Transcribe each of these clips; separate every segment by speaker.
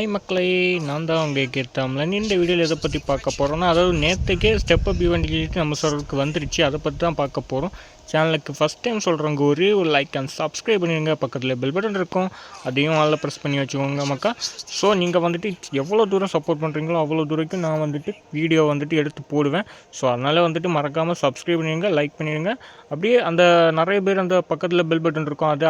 Speaker 1: Hi மக்களே, நான் தான் உங்கள் கேத்தாமலன். இந்த வீடியோவில் எதை பற்றி பார்க்க போகிறோன்னா, அதாவது நேற்றுக்கே ஸ்டெப் அப் ஈவெண்ட் நம்ம சொல்கிறதுக்கு வந்துருச்சு. அதை பற்றி தான் பார்க்க போகிறோம். சேனலுக்கு ஃபஸ்ட் டைம் சொல்கிறவங்க ஒரே ஒரு லைக் அண்ட் சப்ஸ்கிரைப் பண்ணிடுங்க. பக்கத்தில் பெல் பட்டன் இருக்கும், அதையும் ஆளில் ப்ரெஸ் பண்ணி வச்சுக்கோங்க மக்கா. ஸோ நீங்கள் வந்துட்டு எவ்வளோ தூரம் சப்போர்ட் பண்ணுறீங்களோ அவ்வளோ தூரம் நான் வந்துட்டு வீடியோ வந்துட்டு எடுத்து போடுவேன். ஸோ அதனால் வந்துட்டு மறக்காமல் சப்ஸ்கிரைப் பண்ணிடுங்க, லைக் பண்ணிடுங்க. அப்படியே அந்த நிறைய பேர் அந்த பக்கத்தில் பெல் பட்டன் இருக்கும், அதை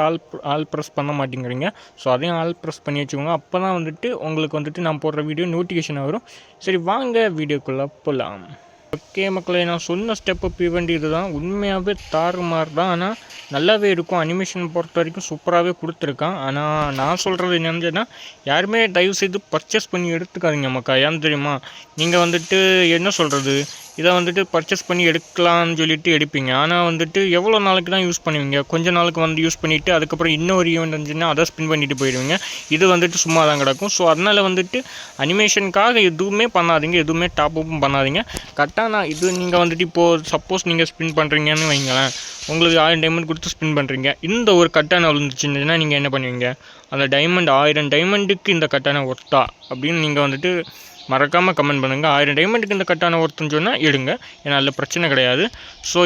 Speaker 1: ஆல் ப்ரெஸ் பண்ண மாட்டேங்கிறீங்க. ஸோ அதையும் ஆல் ப்ரெஸ் பண்ணி வச்சுக்கோங்க. அப்போ தான் வந்துட்டு உங்களுக்கு வந்துட்டு நான் போடுற வீடியோ நோட்டிஃபிகேஷன் வரும். சரி வாங்க வீடியோக்குள்ளே போகலாம். ஓகே மக்களே, நான் சொன்ன ஸ்டெப் அப் ஈவெண்ட் இது தான். உண்மையாகவே தாறுமாறு தான், ஆனால் நல்லாவே இருக்கும். அனிமேஷன் பொறுத்த வரைக்கும் சூப்பராகவே கொடுத்துருக்கான். ஆனால் நான் சொல்கிறது என்னன்னா, யாருமே தயவுசெய்து பர்ச்சேஸ் பண்ணி எடுத்துக்காதீங்க மக்கா. ஏன்னு தெரியுமா, நீங்கள் வந்துட்டு என்ன சொல்கிறது, இதை வந்துட்டு பர்ச்சேஸ் பண்ணி எடுக்கலான்னு சொல்லிட்டு எடுப்பீங்க. ஆனால் வந்துட்டு எவ்வளோ நாளைக்கு தான் யூஸ் பண்ணுவீங்க? கொஞ்சம் நாளுக்கு வந்து யூஸ் பண்ணிவிட்டு அதுக்கப்புறம் இன்னொரு ஈவெண்ட் இருந்துச்சுன்னா அதை ஸ்பின் பண்ணிட்டு போயிடுவீங்க. இது வந்துட்டு சும்மா தான் கிடக்கும். ஸோ அதனால் வந்துட்டு அனிமேஷனுக்காக எதுவுமே பண்ணாதீங்க, எதுவுமே டாப் அப்பும் பண்ணாதீங்க. கரெக்டாக நான் இது நீங்கள் வந்துட்டு இப்போது சப்போஸ் நீங்கள் ஸ்பின் பண்ணுறீங்கன்னு வைங்களேன், உங்களுக்கு 1000 டைமண்ட் கொடுத்து ஸ்பின் பண்ணுறீங்க. இந்த ஒரு கட்டான விழுந்துச்சுன்னா நீங்கள் என்ன பண்ணுவீங்க? அந்த டைமண்ட் 1000 டைமண்டுக்கு இந்த கட்டான ஒர்த்தா அப்படின்னு நீங்கள் வந்துட்டு மறக்காமல் கமெண்ட் பண்ணுங்கள். 1000 டைமண்டுக்கு இந்த கட்டான ஒருத்தன்னு சொன்னால் எடுங்க, ஏன்னா அதில் பிரச்சனை கிடையாது. ஸோ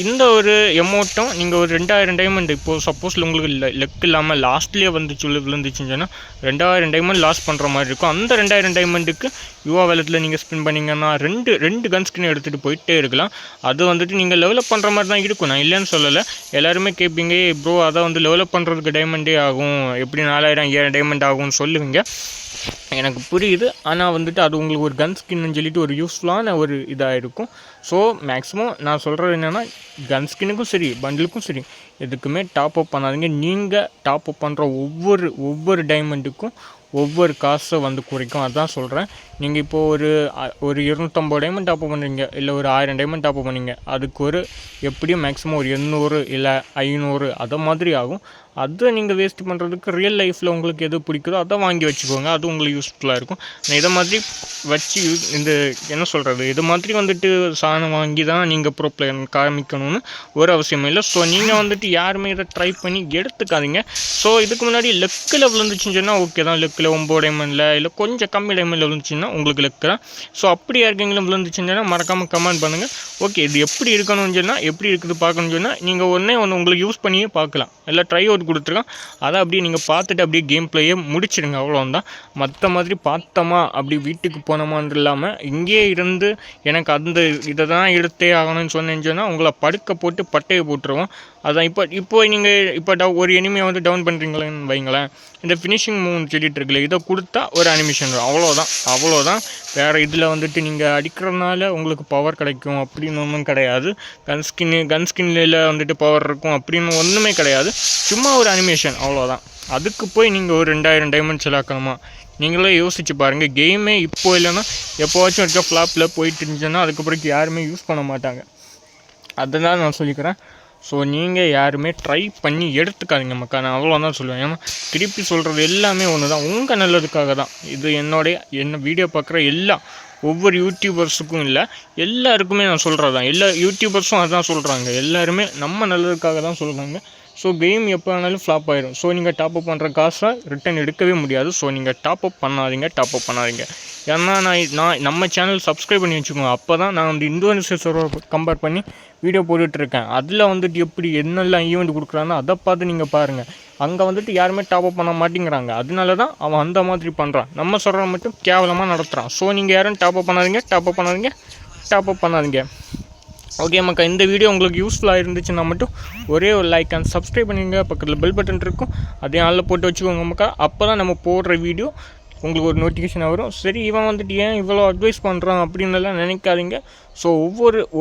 Speaker 1: இந்த ஒரு எமௌண்ட்டும் நீங்கள் ஒரு 2000 டைமண்ட் இப்போது சப்போஸ் உங்களுக்கு லெக் இல்லாமல் லாஸ்ட்லேயே விழுந்துச்சுன்னு சொன்னால் 2000 டைமண்ட் லாஸ் பண்ணுற மாதிரி இருக்கும். அந்த 2000 டைமண்டுக்கு யுவா வேலத்தில் நீங்கள் ஸ்பின் பண்ணிங்கன்னா ரெண்டு கன் ஸ்கின் எடுத்துகிட்டு போயிட்டே இருக்கலாம். அது வந்துட்டு நீங்கள் டெவலப் பண்ணுற மாதிரி தான் இருக்கும், நான் இல்லைன்னு சொல்லலை. எல்லாருமே கேட்பீங்க, ப்ரோ அதை வந்து டெவலப் பண்ணுறதுக்கு டைமண்டே ஆகும், எப்படி 4000 5000 டைமண்ட் ஆகும்னு சொல்லுவீங்க. எனக்கு புரியுது. ஆனால் வந்துட்டு அது உங்களுக்கு ஒரு கன் ஸ்கின்னு சொல்லிட்டு ஒரு யூஸ்ஃபுல்லான ஒரு இதாக இருக்கும். ஸோ மேக்ஸிமம் நான் சொல்கிறது என்னென்னா, கன் ஸ்கின்னுக்கும் சரி பண்டிலுக்கும் சரி எதுக்குமே டாப் அப் பண்ணாதீங்க. நீங்கள் டாப் அப் பண்ணுற ஒவ்வொரு டைமண்டுக்கும் ஒவ்வொரு காசை வந்து குறைக்கும். அதுதான் சொல்கிறேன். நீங்கள் இப்போது ஒரு 250 டைமண்ட் டாப் அப் பண்ணுறீங்க, இல்லை ஒரு 1000 டைமண்ட் டாப் அப் பண்ணீங்க, அதுக்கு ஒரு எப்படியும் மேக்ஸிமம் ஒரு 800 இல்லை 500 அதை மாதிரி ஆகும். அதை நீங்கள் வேஸ்ட் பண்ணுறதுக்கு ரியல் லைஃப்பில் உங்களுக்கு எது பிடிக்குதோ அதை வாங்கி வச்சுக்கோங்க, அது உங்களுக்கு யூஸ்ஃபுல்லாக இருக்கும். இதை மாதிரி வச்சு இந்த என்ன சொல்கிறது, இது மாதிரி வந்துட்டு சாணம் வாங்கி தான் நீங்கள் ப்ரோ பிளேயர் காமிக்கணும்னு ஒரு அவசியம் இல்லை. ஸோ நீங்கள் வந்துட்டு யாருமே இதை ட்ரை பண்ணி எடுத்துக்காதீங்க. ஸோ இதுக்கு முன்னாடி லெக்கில் விழுந்துச்சுன்னு சொன்னால் ஓகே தான், லெக்கில் 9 டைமண்டில் இல்லை கொஞ்சம் கம்மி டைமண்டில் விழுந்துச்சுன்னா உங்களுக்கு லெக்கு தான். ஸோ அப்படி யாருக்கெങ്കിലും விழுந்துச்சுன்னு சொன்னால் மறக்காமல் கமெண்ட் பண்ணுங்கள். ஓகே இது எப்படி இருக்கணும்னு சொன்னால், எப்படி இருக்குது பார்க்கணும்னு சொன்னால் நீங்கள் ஒன்று உங்களுக்கு யூஸ் பண்ணியே பார்க்கலாம். இல்லை ட்ரை அவுட் கொடுத்துருக்கோம், அதை அப்படியே நீங்கள் பார்த்துட்டு அப்படியே கேம் பிளேயே முடிச்சிடுங்க, அவ்வளோதான். மற்ற மாதிரி பார்த்தோமா அப்படி வீட்டுக்கு போனோமான்னு இல்லாமல் இங்கேயே இருந்து எனக்கு அந்த இதை தான் எடுத்தே ஆகணும்னு சொன்னேன்னு உங்களை படுக்க போட்டு பட்டையை போட்டுருவோம். அதான் இப்போ நீங்கள் ஒரு எனிமையை வந்து டவுன் பண்ணுறீங்களேன்னு வைங்களேன், இந்த ஃபினிஷிங் மூவ்னு சொல்லிட்டு இருக்குல்ல, இதை கொடுத்தா ஒரு அனிமேஷன் வரும். அவ்வளோதான். வேறு இதில் வந்துட்டு நீங்கள் அடிக்கிறதுனால உங்களுக்கு பவர் கிடைக்கும் அப்படின்னு ஒன்றும் கிடையாது. கன் ஸ்கின்னில் வந்துட்டு பவர் இருக்கும் அப்படின்னு ஒன்றுமே கிடையாது. சும்மா ஒரு அனிமேஷன், அவ்வளோதான். அதுக்கு போய் நீங்கள் ஒரு 2000 டைமண்ட் செலாக்கணுமா? நீங்களே யோசிச்சு பாருங்கள். கேமே இப்போ இல்லைன்னா எப்போவாச்சும் இருக்க ஃப்ளாப்பில் போயிட்டு இருந்துச்சுன்னா அதுக்கப்புறம் யாருமே யூஸ் பண்ண மாட்டாங்க. அதை தான் நான் சொல்லிக்கிறேன். ஸோ நீங்கள் யாருமே ட்ரை பண்ணி எடுத்துக்காதீங்க மக்கா, நான் அவ்வளோதான் சொல்லுவேன். ஏன்னா திருப்பி சொல்கிறது எல்லாமே ஒன்று தான், உங்கள் நல்லதுக்காக தான். இது என்ன வீடியோ பார்க்குற ஒவ்வொரு யூடியூபர்ஸுக்கும் இல்லை, எல்லாருக்குமே நான் சொல்கிறது தான். எல்லா யூடியூபர்ஸும் அதுதான் சொல்கிறாங்க, எல்லாருமே நம்ம நல்லதுக்காக தான் சொல்கிறாங்க. ஸோ கேம் எப்போ வேணாலும் ஃப்ளாப் ஆகிடும். ஸோ நீங்கள் டாப் அப் பண்ணுற காசை ரிட்டன் எடுக்கவே முடியாது. ஸோ நீங்கள் டாப் அப் பண்ணாதீங்க. ஏன்னா நான் நம்ம சேனல் சப்ஸ்கிரைப் பண்ணி வச்சுக்கோங்க. அப்போ தான் நான் வந்து இந்தோனேஷியா சர்வர் கம்பேர் பண்ணி வீடியோ போட்டுட்ருக்கேன். அதில் வந்துட்டு எப்படி என்னெல்லாம் ஈவெண்ட் கொடுக்குறானோ அதை பார்த்து நீங்கள் பாருங்கள். அங்கே வந்துட்டு யாருமே டாப் அப் பண்ண மாட்டேங்கிறாங்க, அதனால தான் அவன் அந்த மாதிரி பண்ணுறான். நம்ம சர்வர் மட்டும் கேவலமாக நடத்துகிறான். ஸோ நீங்கள் யாரும் டாப் அப் பண்ணாதீங்க. ஓகே மக்கா, இந்த வீடியோ உங்களுக்கு யூஸ்ஃபுல்லாக இருந்துச்சுன்னா மட்டும் ஒரே ஒரு லைக் அண்ட் சப்ஸ்கிரைப் பண்ணிடுங்க. பக்கத்தில் பெல் பட்டன் இருக்கும், அதையும் ஆளில் போட்டு வச்சுக்கோங்க மக்கா. அப்போ தான் நம்ம போடுற வீடியோ உங்களுக்கு ஒரு நோட்டிஃபிகேஷன் வரும். சரி இவன் வந்துட்டு ஏன் இவ்வளோ அட்வைஸ் பண்ணுறான் அப்படின்னுலாம் நினைக்காதீங்க. ஸோ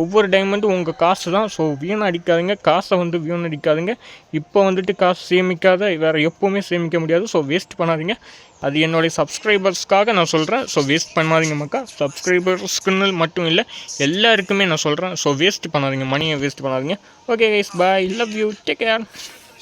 Speaker 1: ஒவ்வொரு டைமண்டும் உங்கள் காசு தான். ஸோ வீணடிக்காதீங்க, காசை வந்து வீணடிக்காதீங்க. இப்போ வந்துட்டு காசு சேமிக்காத வேறு எப்போவுமே சேமிக்க முடியாது. ஸோ வேஸ்ட் பண்ணாதீங்க. அது என்னுடைய சப்ஸ்கிரைபர்ஸ்க்காக நான் சொல்கிறேன். ஸோ வேஸ்ட் பண்ணாதீங்க மக்கா. சப்ஸ்கிரைபர்ஸ்க்குன்னு மட்டும் இல்லை, எல்லாருக்குமே நான் சொல்கிறேன். ஸோ வேஸ்ட் பண்ணாதீங்க, மணியை வேஸ்ட் பண்ணாதீங்க. Okay guys, bye, love you, take care.